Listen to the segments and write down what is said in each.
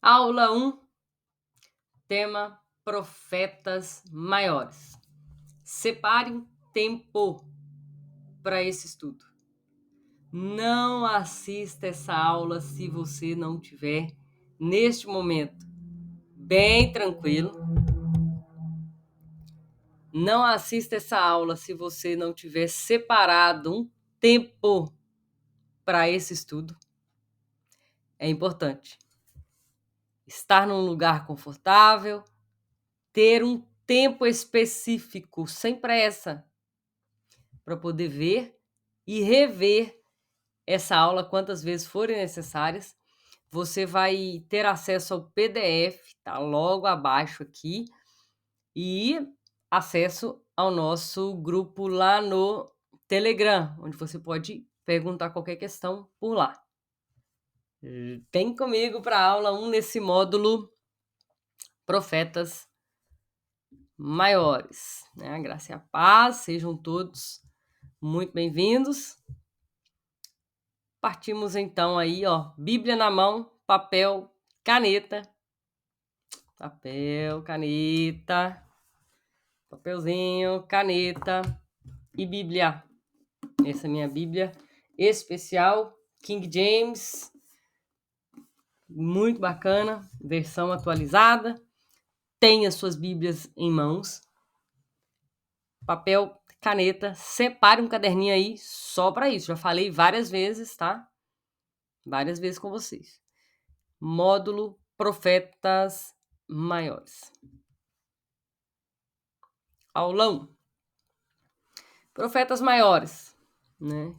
Aula 1, tema Profetas Maiores. Separe um tempo para esse estudo. Não assista essa aula se você não tiver, neste momento, bem tranquilo. Não assista essa aula se você não tiver separado um tempo para esse estudo. É importante estar num lugar confortável, ter um tempo específico, sem pressa, para poder ver e rever essa aula quantas vezes forem necessárias. Você vai ter acesso ao PDF, tá logo abaixo aqui, e acesso ao nosso grupo lá no Telegram, onde você pode perguntar qualquer questão por lá. Vem comigo para a aula 1 nesse módulo Profetas Maiores. A graça e a paz, sejam todos muito bem-vindos. Partimos então aí, Bíblia na mão, papel, caneta. Papel, caneta, papelzinho, caneta e Bíblia. Essa é a minha Bíblia especial, King James, muito bacana, versão atualizada. Tenha suas Bíblias em mãos. Papel, caneta, separe um caderninho aí só para isso. Já falei várias vezes, tá? Várias vezes com vocês. Módulo Profetas Maiores. Aulão. Profetas Maiores, né?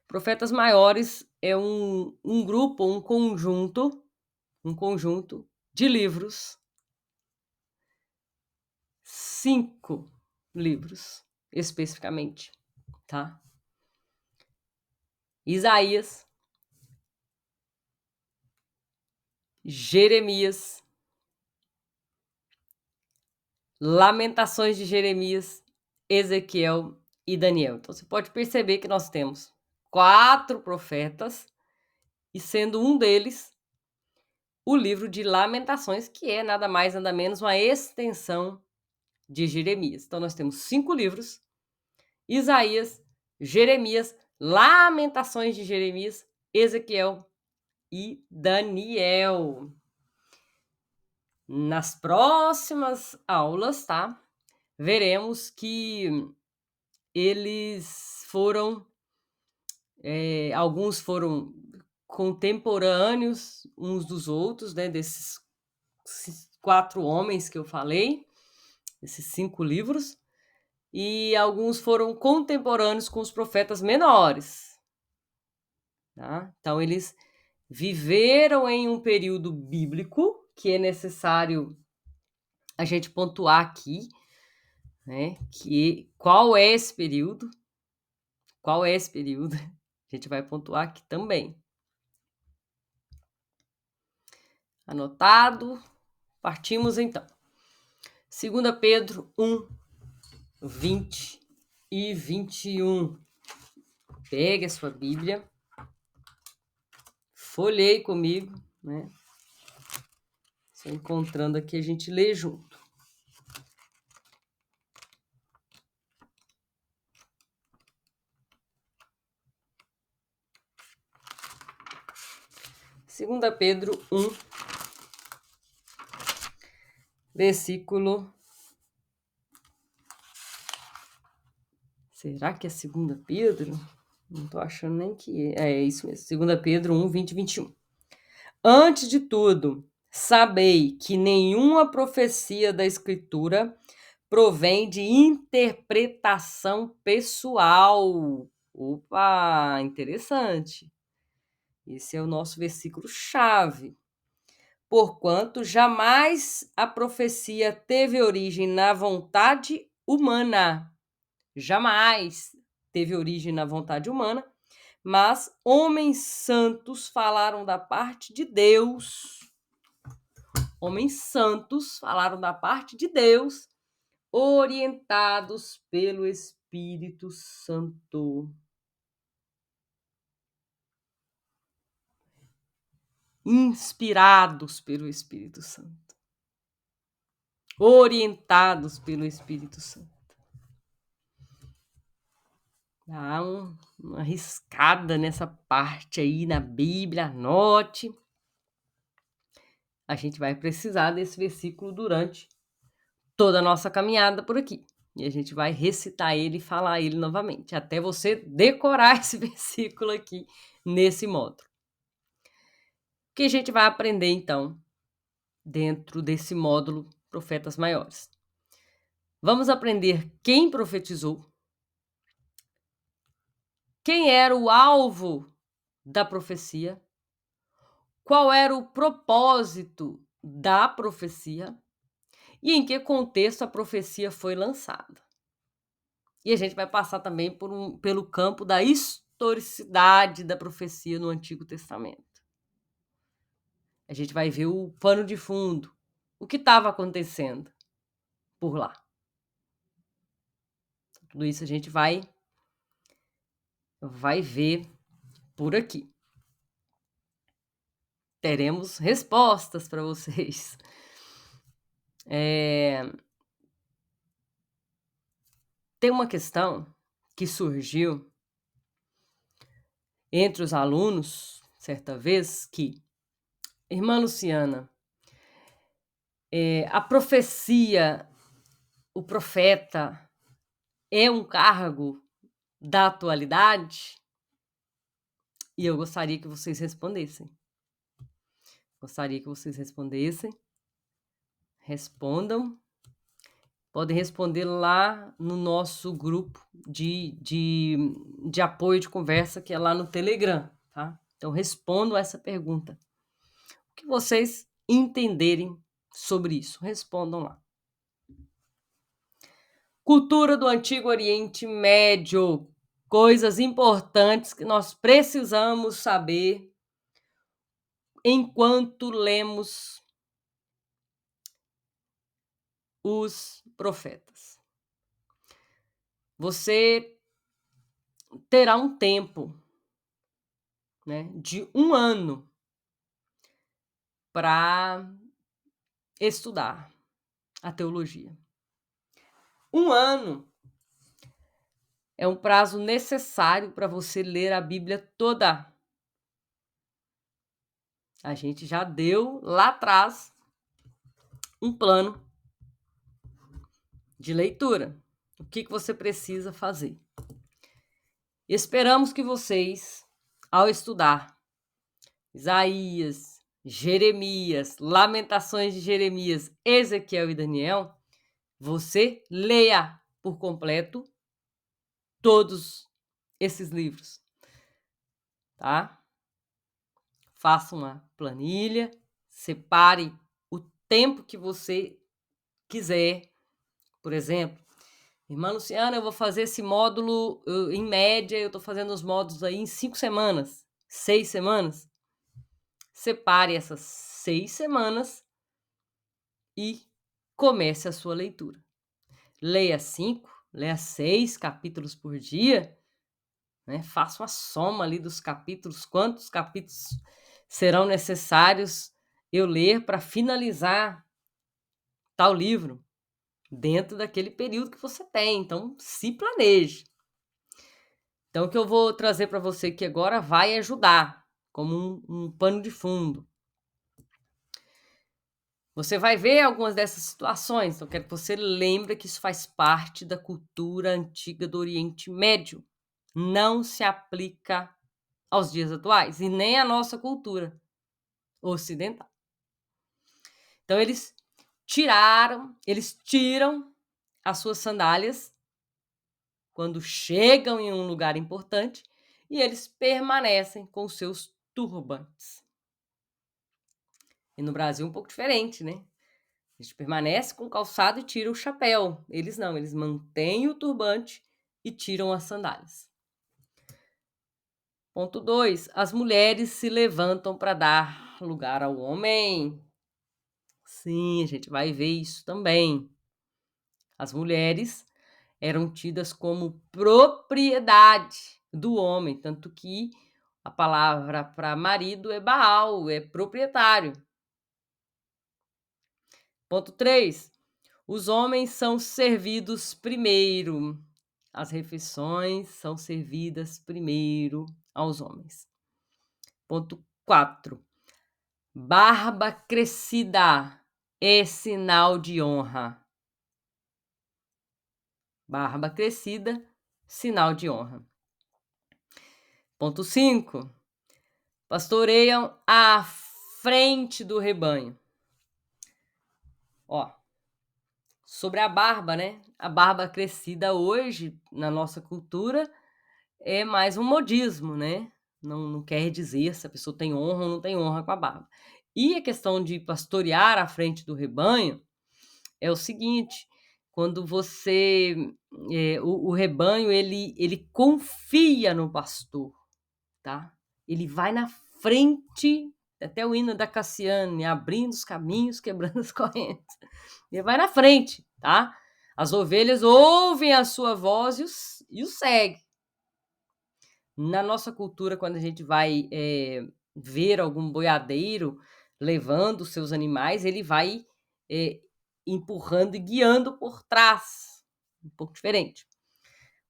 Profetas Maiores é um grupo, um conjunto de livros, 5 livros especificamente, tá? Isaías, Jeremias, Lamentações de Jeremias, Ezequiel e Daniel. Então você pode perceber que nós temos 4 profetas, e sendo um deles o livro de Lamentações, que é nada mais nada menos uma extensão de Jeremias. Então nós temos 5 livros: Isaías, Jeremias, Lamentações de Jeremias, Ezequiel e Daniel. Nas próximas aulas, tá? Veremos que eles foram, alguns foram contemporâneos uns dos outros, né? Desses 4 homens que eu falei, esses 5 livros, e alguns foram contemporâneos com os profetas menores, tá? Então eles viveram em um período bíblico, que é necessário a gente pontuar aqui, né? Qual é esse período? Qual é esse período? A gente vai pontuar aqui também. Anotado? Partimos então. 2 Pedro 1, 20 e 21. Pegue a sua Bíblia, folheie comigo, né? Só encontrando aqui, a gente lê junto. Segunda Pedro 1, versículo... Será que é 2 Pedro? Não estou achando nem que é. É isso mesmo. 2 Pedro 1, 20 e 21. Antes de tudo, sabei que nenhuma profecia da Escritura provém de interpretação pessoal. Opa, interessante. Esse é o nosso versículo-chave. Porquanto jamais a profecia teve origem na vontade humana. Jamais teve origem na vontade humana, mas homens santos falaram da parte de Deus. Homens santos falaram da parte de Deus, orientados pelo Espírito Santo. inspirados pelo Espírito Santo, orientados pelo Espírito Santo. Dá uma riscada nessa parte aí na Bíblia, anote. A gente vai precisar desse versículo durante toda a nossa caminhada por aqui. E a gente vai recitar ele e falar ele novamente, até você decorar esse versículo aqui nesse módulo. O que a gente vai aprender, então, dentro desse módulo Profetas Maiores? Vamos aprender quem profetizou, quem era o alvo da profecia, qual era o propósito da profecia e em que contexto a profecia foi lançada. E a gente vai passar também pelo campo da historicidade da profecia no Antigo Testamento. A gente vai ver o pano de fundo, o que estava acontecendo por lá. Tudo isso a gente vai ver por aqui. Teremos respostas para vocês. Tem uma questão que surgiu entre os alunos, certa vez, que, irmã Luciana, a profecia, o profeta, é um cargo da atualidade? E eu gostaria que vocês respondessem. Respondam. Podem responder lá no nosso grupo de apoio de conversa, que é lá no Telegram, tá? Então, respondam essa pergunta. O que vocês entenderem sobre isso, respondam lá. Cultura do Antigo Oriente Médio. Coisas importantes que nós precisamos saber enquanto lemos os profetas. Você terá um tempo, né, de 1 ano para estudar a teologia. 1 ano é um prazo necessário para você ler a Bíblia toda. A gente já deu lá atrás um plano de leitura. O que você precisa fazer? Esperamos que vocês, ao estudar Isaías, Jeremias, Lamentações de Jeremias, Ezequiel e Daniel, você leia por completo todos esses livros, tá? Faça uma planilha, separe o tempo que você quiser. Por exemplo, irmã Luciana, eu vou fazer esse módulo, em média, eu estou fazendo os módulos aí em 5 semanas, 6 semanas. Separe essas 6 semanas e comece a sua leitura. Leia 5, leia 6 capítulos por dia, né? Faça uma soma ali dos capítulos, quantos capítulos serão necessários eu ler para finalizar tal livro, dentro daquele período que você tem. Então, se planeje. Então, o que eu vou trazer para você aqui agora vai ajudar, como um pano de fundo. Você vai ver algumas dessas situações, então eu quero que você lembre que isso faz parte da cultura antiga do Oriente Médio. Não se aplica aos dias atuais e nem à nossa cultura ocidental. Então, eles tiram as suas sandálias quando chegam em um lugar importante e eles permanecem com os seus turbantes. E no Brasil um pouco diferente, né? A gente permanece com o calçado e tira o chapéu. Eles não, eles mantêm o turbante e tiram as sandálias. Ponto 2. As mulheres se levantam para dar lugar ao homem. Sim, a gente vai ver isso também. As mulheres eram tidas como propriedade do homem, tanto que A palavra para marido é Baal, é proprietário. Ponto 3. Os homens são servidos primeiro. As refeições são servidas primeiro aos homens. Ponto 4. Barba crescida é sinal de honra. Barba crescida, sinal de honra. Ponto 5. Pastoreiam à frente do rebanho. Ó, sobre a barba, né? A barba crescida hoje, na nossa cultura, é mais um modismo, né? Não quer dizer se a pessoa tem honra ou não tem honra com a barba. E a questão de pastorear à frente do rebanho é o seguinte: quando você... o rebanho, ele confia no pastor, tá? Ele vai na frente, até o hino da Cassiane, abrindo os caminhos, quebrando as correntes. Ele vai na frente, tá? As ovelhas ouvem a sua voz e o seguem. Na nossa cultura, quando a gente vai ver algum boiadeiro levando os seus animais, ele vai empurrando e guiando por trás. Um pouco diferente.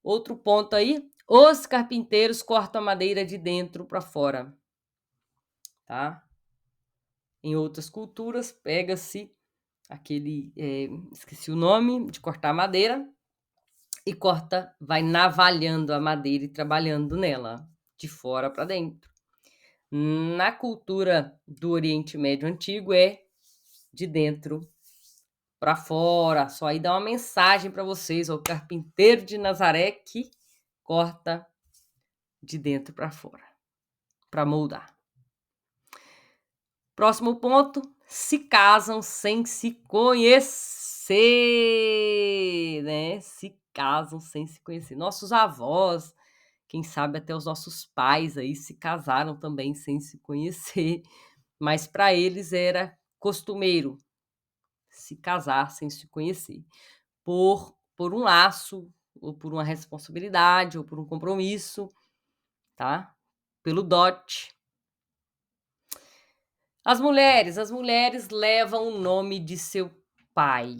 Outro ponto aí, os carpinteiros cortam a madeira de dentro para fora. Tá? Em outras culturas, pega-se aquele, esqueci o nome, de cortar madeira, e vai navalhando a madeira e trabalhando nela, de fora para dentro. Na cultura do Oriente Médio Antigo, é de dentro para fora. Só aí dá uma mensagem para vocês: o carpinteiro de Nazaré que corta de dentro para fora, para moldar. Próximo ponto: se casam sem se conhecer, né? Se casam sem se conhecer. Nossos avós, quem sabe até os nossos pais aí se casaram também sem se conhecer, mas para eles era costumeiro se casar sem se conhecer, por um laço, ou por uma responsabilidade, ou por um compromisso, tá? Pelo dote. As mulheres levam o nome de seu pai.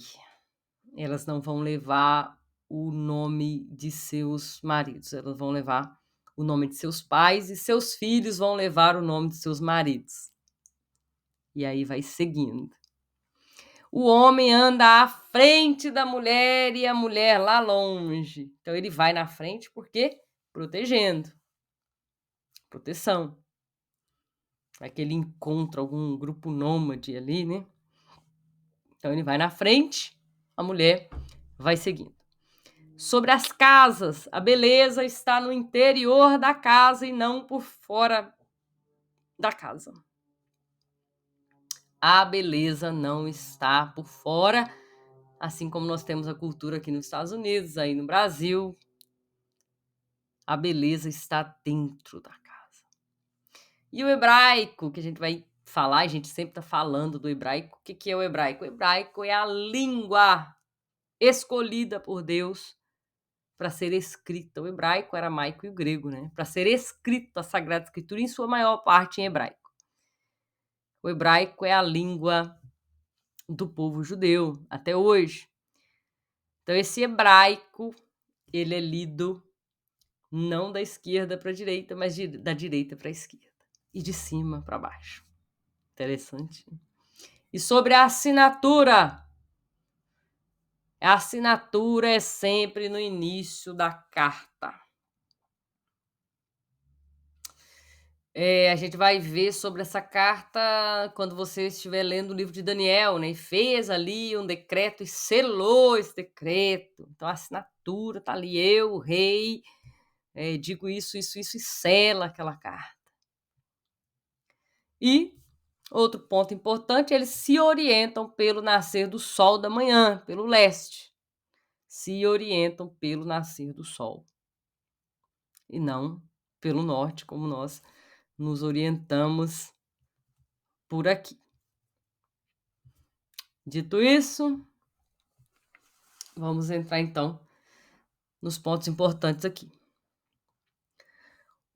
Elas não vão levar o nome de seus maridos, elas vão levar o nome de seus pais, e seus filhos vão levar o nome de seus maridos. E aí vai seguindo. O homem anda à frente da mulher e a mulher lá longe. Então ele vai na frente porque protegendo. Proteção. Vai que ele encontra algum grupo nômade ali, né? Então ele vai na frente, a mulher vai seguindo. Sobre as casas, a beleza está no interior da casa e não por fora da casa. A beleza não está por fora, assim como nós temos a cultura aqui nos Estados Unidos, aí no Brasil. A beleza está dentro da casa. E o hebraico, que a gente vai falar, a gente sempre está falando do hebraico. O que é o hebraico? O hebraico é a língua escolhida por Deus para ser escrita. O hebraico, o aramaico e o grego, né? Para ser escrita a Sagrada Escritura, em sua maior parte em hebraico. O hebraico é a língua do povo judeu até hoje. Então, esse hebraico, ele é lido não da esquerda para a direita, mas da direita para a esquerda. E de cima para baixo. Interessante. E sobre a assinatura. A assinatura é sempre no início da carta. A gente vai ver sobre essa carta quando você estiver lendo o livro de Daniel, né? E fez ali um decreto e selou esse decreto. Então a assinatura está ali, eu, o rei, digo isso, e sela aquela carta. E outro ponto importante, eles se orientam pelo nascer do sol da manhã, pelo leste. Se orientam pelo nascer do sol. E não pelo norte, como nós nos orientamos por aqui. Dito isso, vamos entrar então nos pontos importantes aqui.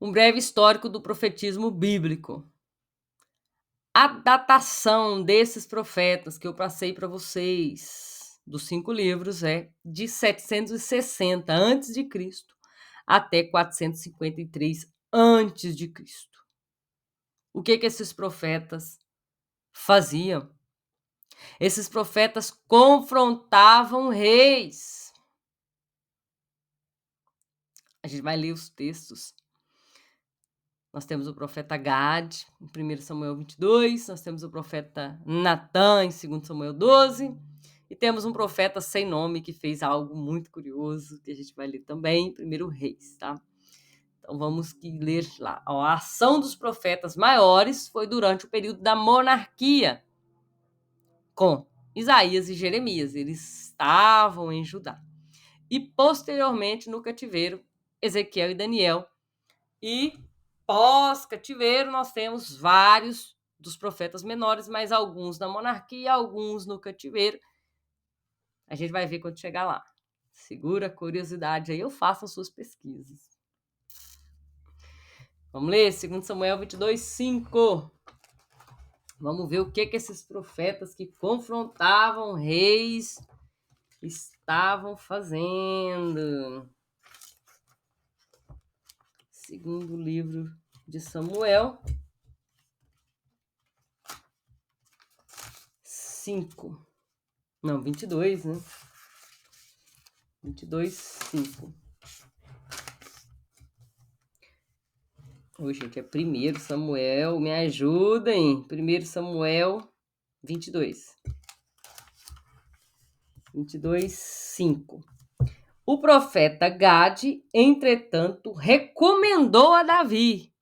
Um breve histórico do profetismo bíblico. A datação desses profetas que eu passei para vocês, dos 5 livros, é de 760 a.C. até 453 a.C. O que esses profetas faziam? Esses profetas confrontavam reis. A gente vai ler os textos. Nós temos o profeta Gad, em 1 Samuel 22, nós temos o profeta Natã, em 2 Samuel 12, e temos um profeta sem nome que fez algo muito curioso, que a gente vai ler também em 1 Reis, tá? Então vamos ler lá. A ação dos profetas maiores foi durante o período da monarquia, com Isaías e Jeremias. Eles estavam em Judá. E posteriormente no cativeiro, Ezequiel e Daniel. E pós-cativeiro, nós temos vários dos profetas menores, mas alguns na monarquia, alguns no cativeiro. A gente vai ver quando chegar lá. Segura a curiosidade aí, eu faço as suas pesquisas. Vamos ler 2 Samuel 22, 5. Vamos ver o que esses profetas que confrontavam reis estavam fazendo. Segundo livro de Samuel 5. Não, 22, né? 22, 5. Oi, gente, é 1 Samuel, me ajudem. 1 Samuel 22. 22, 5. O profeta Gade, entretanto, recomendou a Davi.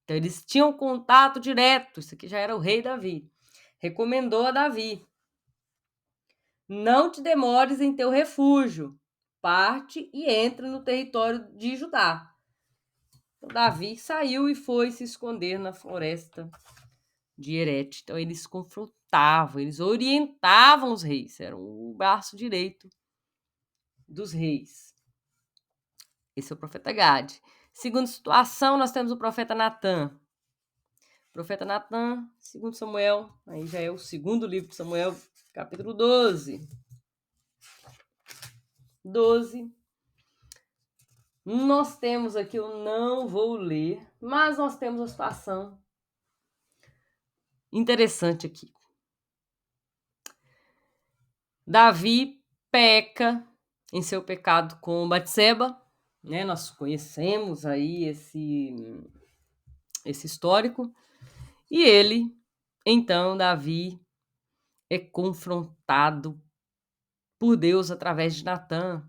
Então, eles tinham contato direto. Isso aqui já era o rei Davi. Recomendou a Davi: não te demores em teu refúgio. Parte e entra no território de Judá. Então, Davi saiu e foi se esconder na floresta de Herete. Então, eles confrontavam, eles orientavam os reis. Eram o braço direito dos reis. Esse é o profeta Gade. Segunda situação, nós temos o profeta Natã. Profeta Natã, 2 Samuel, aí já é o segundo livro de Samuel, capítulo 12. 12. Nós temos aqui, eu não vou ler, mas nós temos uma situação interessante aqui. Davi peca em seu pecado com Batseba, né? Nós conhecemos aí esse histórico. E ele, então, Davi, é confrontado por Deus através de Natã.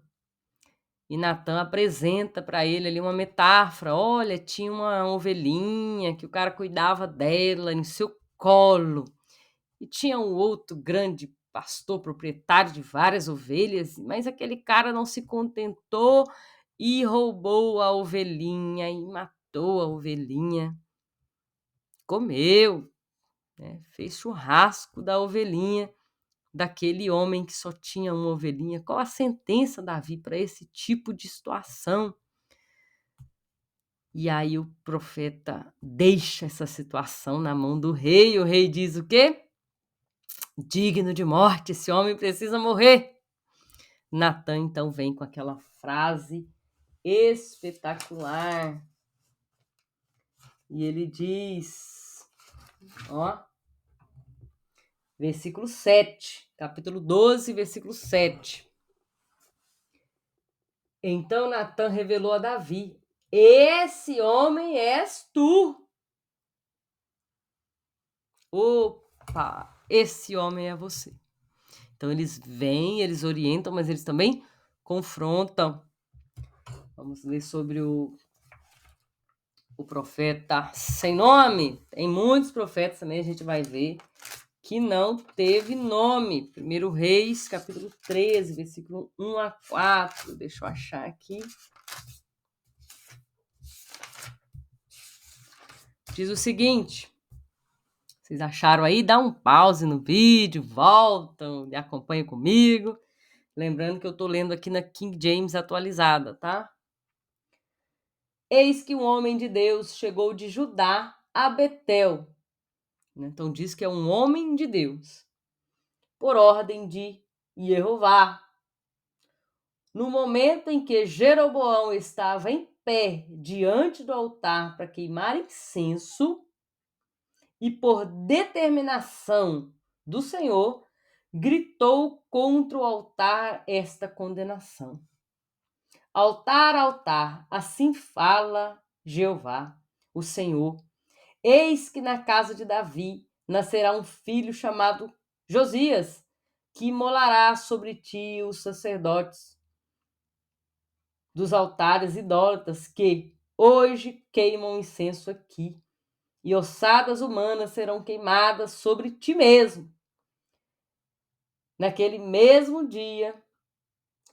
E Natã apresenta para ele ali uma metáfora. Olha, tinha uma ovelhinha que o cara cuidava dela no seu colo. E tinha um outro grande pastor, proprietário de várias ovelhas, mas aquele cara não se contentou e roubou a ovelhinha e matou a ovelhinha. Comeu, né? Fez churrasco da ovelhinha daquele homem que só tinha uma ovelhinha. Qual a sentença, Davi, para esse tipo de situação? E aí o profeta deixa essa situação na mão do rei. O rei diz o quê? Digno de morte, esse homem precisa morrer. Natã então vem com aquela frase espetacular. E ele diz, ó, versículo 7, capítulo 12, versículo 7. Então Natã revelou a Davi: esse homem és tu. Opa, esse homem é você. Então eles vêm, eles orientam, mas eles também confrontam. Vamos ler sobre o profeta sem nome. Tem muitos profetas também, a gente vai ver, que não teve nome. 1 Reis, capítulo 13, versículo 1 a 4. Deixa eu achar aqui. Diz o seguinte: vocês acharam aí? Dá um pause no vídeo, voltam e acompanhem comigo. Lembrando que eu estou lendo aqui na King James atualizada, tá? eis que um homem de Deus chegou de Judá a Betel. Então diz que é um homem de Deus, por ordem de Jeová. No momento em que Jeroboão estava em pé diante do altar para queimar incenso, e por determinação do Senhor, gritou contra o altar esta condenação: Altar, altar, assim fala Jeová, o Senhor. Eis que na casa de Davi nascerá um filho chamado Josias, que imolará sobre ti os sacerdotes dos altares idólatras que hoje queimam incenso aqui, e ossadas humanas serão queimadas sobre ti mesmo. Naquele mesmo dia,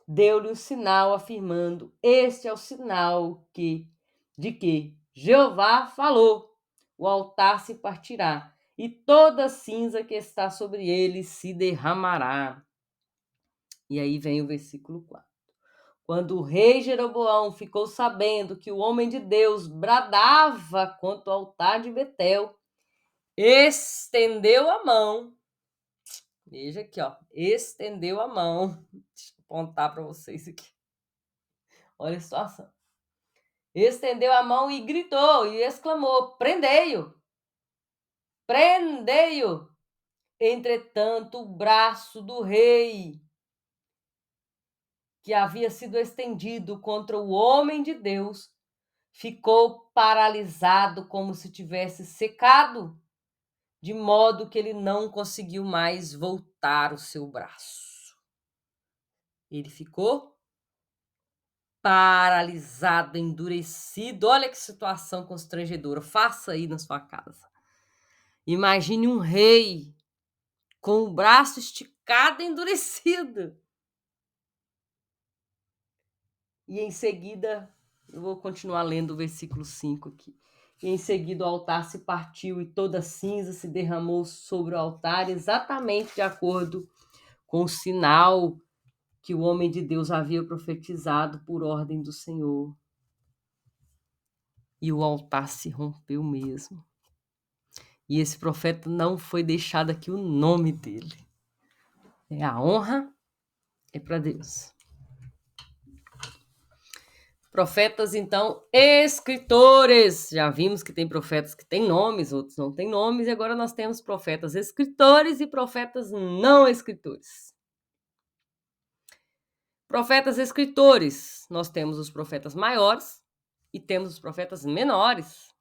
deu-lhe um sinal, afirmando: Este é o sinal de que Jeová falou: o altar se partirá, e toda a cinza que está sobre ele se derramará. E aí vem o versículo 4. Quando o rei Jeroboão ficou sabendo que o homem de Deus bradava contra o altar de Betel, estendeu a mão. Veja aqui, ó. Estendeu a mão. Deixa eu apontar para vocês aqui. Olha a situação. Estendeu a mão e gritou e exclamou: Prendei-o! Prendei-o! Entretanto, o braço do rei, que havia sido estendido contra o homem de Deus, ficou paralisado como se tivesse secado, de modo que ele não conseguiu mais voltar o seu braço. Ele ficou paralisado, endurecido. Olha que situação constrangedora. Faça aí na sua casa. Imagine um rei com o braço esticado e endurecido. E em seguida, eu vou continuar lendo o versículo 5 aqui. E em seguida o altar se partiu e toda a cinza se derramou sobre o altar, exatamente de acordo com o sinal que o homem de Deus havia profetizado por ordem do Senhor. E o altar se rompeu mesmo. E esse profeta não foi deixado aqui o nome dele. A honra é para Deus. Profetas, então, escritores. Já vimos que tem profetas que têm nomes, outros não têm nomes, e agora nós temos profetas escritores e profetas não escritores. Profetas escritores, nós temos os profetas maiores e temos os profetas menores.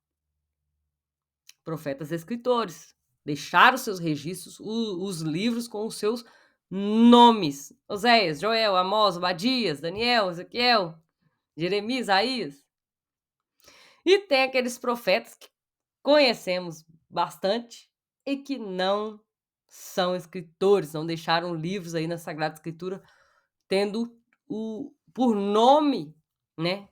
Profetas escritores deixaram seus registros, os livros com os seus nomes: Oséias, Joel, Amós, Obadias, Daniel, Ezequiel, Jeremias, Isaías. E tem aqueles profetas que conhecemos bastante e que não são escritores, não deixaram livros aí na Sagrada Escritura tendo por nome, né,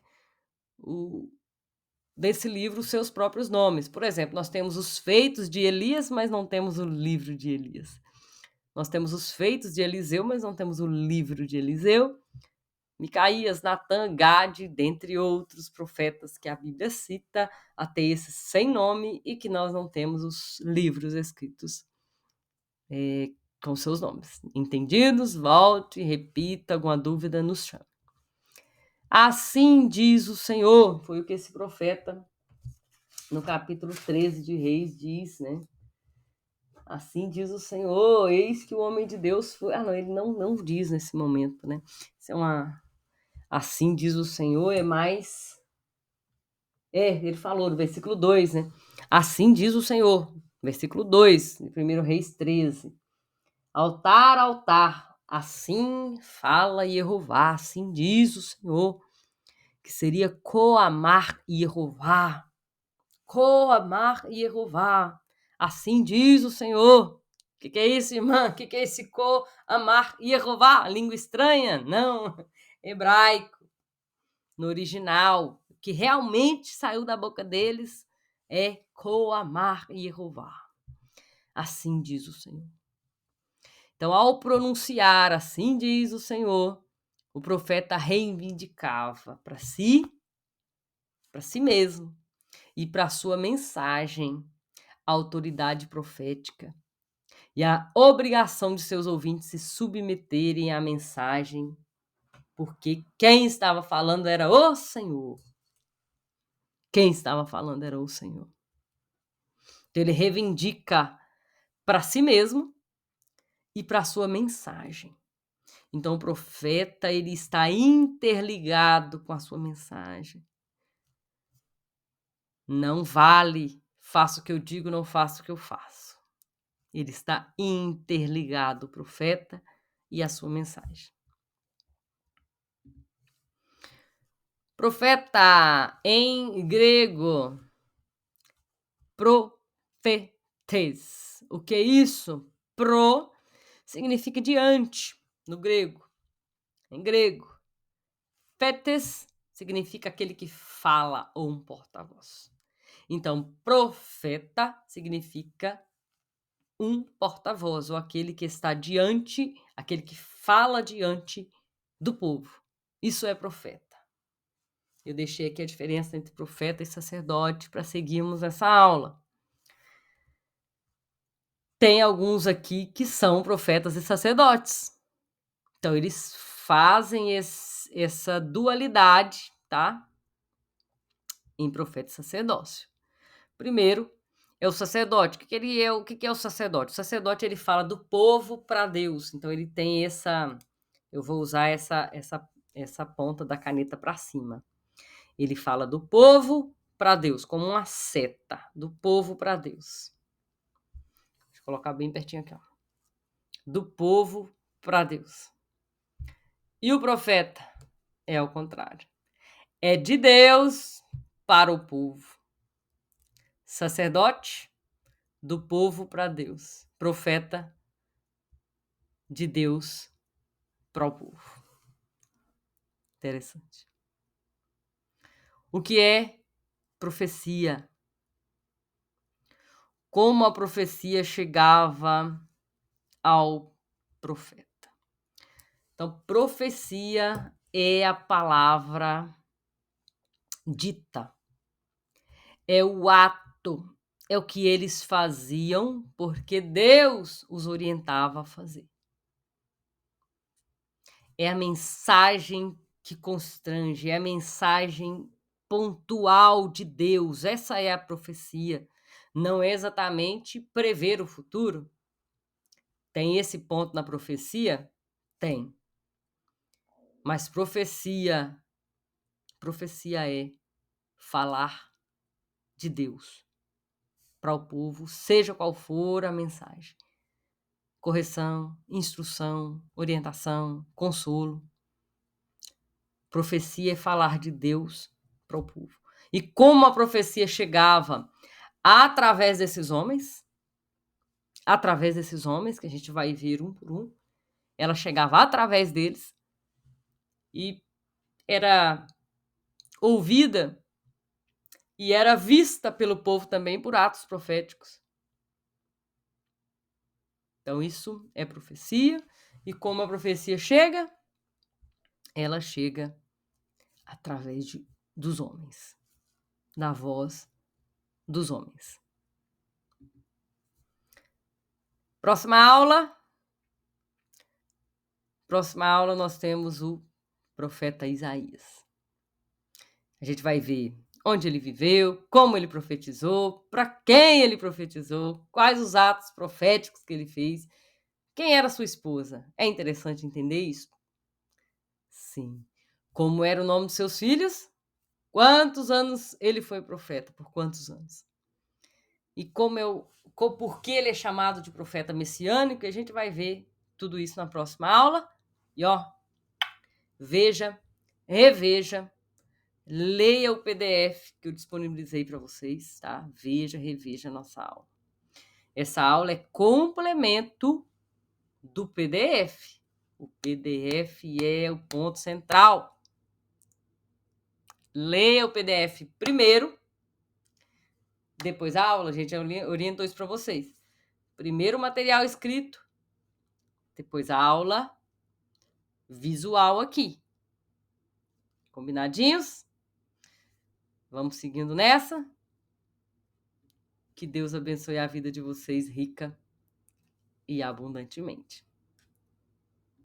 desse livro os seus próprios nomes. Por exemplo, nós temos os feitos de Elias, mas não temos o livro de Elias. Nós temos os feitos de Eliseu, mas não temos o livro de Eliseu. Micaías, Natã, Gade, dentre outros profetas que a Bíblia cita, até esses sem nome, e que nós não temos os livros escritos com seus nomes. Entendidos? Volte, repita, alguma dúvida, nos chame. Assim diz o Senhor, foi o que esse profeta, no capítulo 13 de Reis, diz, né? Assim diz o Senhor, eis que o homem de Deus foi... não, ele não diz nesse momento, né? Isso é uma... Assim diz o Senhor, é mais... ele falou no versículo 2, né? Assim diz o Senhor, versículo 2, de 1 Reis 13. Altar, altar, assim fala Jeová, assim diz o Senhor, que seria Coamar Jeová. Coamar Jeová, assim diz o Senhor. O que é isso, irmã? O que é esse Coamar Jeová? Língua estranha? Não, hebraico. No original, o que realmente saiu da boca deles é Coamar Jeová. Assim diz o Senhor. Então, ao pronunciar assim diz o Senhor, o profeta reivindicava para si para si mesmo e para a sua mensagem, a autoridade profética e a obrigação de seus ouvintes se submeterem à mensagem, porque quem estava falando era o Senhor. Quem estava falando era o Senhor. Então, ele reivindica para si mesmo e para a sua mensagem. Então, o profeta, ele está interligado com a sua mensagem. Não vale, faço o que eu digo, não faço o que eu faço. Ele está interligado, o profeta e a sua mensagem. Profeta, em grego, profetes. O que é isso? Pro significa diante, no grego. Em grego. Fetes significa aquele que fala ou um porta-voz. Então, profeta significa um porta-voz, ou aquele que está diante, aquele que fala diante do povo. Isso é profeta. Eu deixei aqui a diferença entre profeta e sacerdote para seguirmos essa aula. Tem alguns aqui que são profetas e sacerdotes. Então, eles fazem essa dualidade, tá? Em profeta e sacerdócio. Primeiro, é o sacerdote. O que é o sacerdote? O sacerdote, ele fala do povo para Deus. Então, ele tem essa... Eu vou usar essa ponta da caneta para cima. Ele fala do povo para Deus, como uma seta. Do povo para Deus. Deixa eu colocar bem pertinho aqui, ó. Do povo para Deus. E o profeta é ao contrário. É de Deus para o povo. Sacerdote, do povo para Deus. Profeta, de Deus para o povo. Interessante. O que é profecia? Como a profecia chegava ao profeta? Então, profecia é a palavra dita. É o ato, é o que eles faziam porque Deus os orientava a fazer. É a mensagem que constrange, é a mensagem pontual de Deus. Essa é a profecia. Não é exatamente prever o futuro. Tem esse ponto na profecia? Tem. Mas profecia é falar de Deus para o povo, seja qual for a mensagem. Correção, instrução, orientação, consolo. Profecia é falar de Deus para o povo. E como a profecia chegava através desses homens, que a gente vai ver um por um, ela chegava através deles e era ouvida e era vista pelo povo também por atos proféticos. Então, isso é profecia. E como a profecia chega? Ela chega através dos homens, na voz dos homens. Próxima aula nós temos o profeta Isaías. A gente vai ver onde ele viveu, como ele profetizou, para quem ele profetizou, quais os atos proféticos que ele fez, quem era sua esposa. É interessante entender isso? Sim. Como era o nome dos seus filhos? Quantos anos ele foi profeta? Por quantos anos? E por que ele é chamado de profeta messiânico? A gente vai ver tudo isso na próxima aula. E veja, reveja, leia o PDF que eu disponibilizei para vocês, tá? Veja, reveja a nossa aula. Essa aula é complemento do PDF. O PDF é o ponto central. Leia o PDF primeiro, depois a aula, gente, eu oriento isso para vocês. Primeiro o material escrito, depois a aula visual aqui. Combinadinhos? Vamos seguindo nessa? Que Deus abençoe a vida de vocês rica e abundantemente.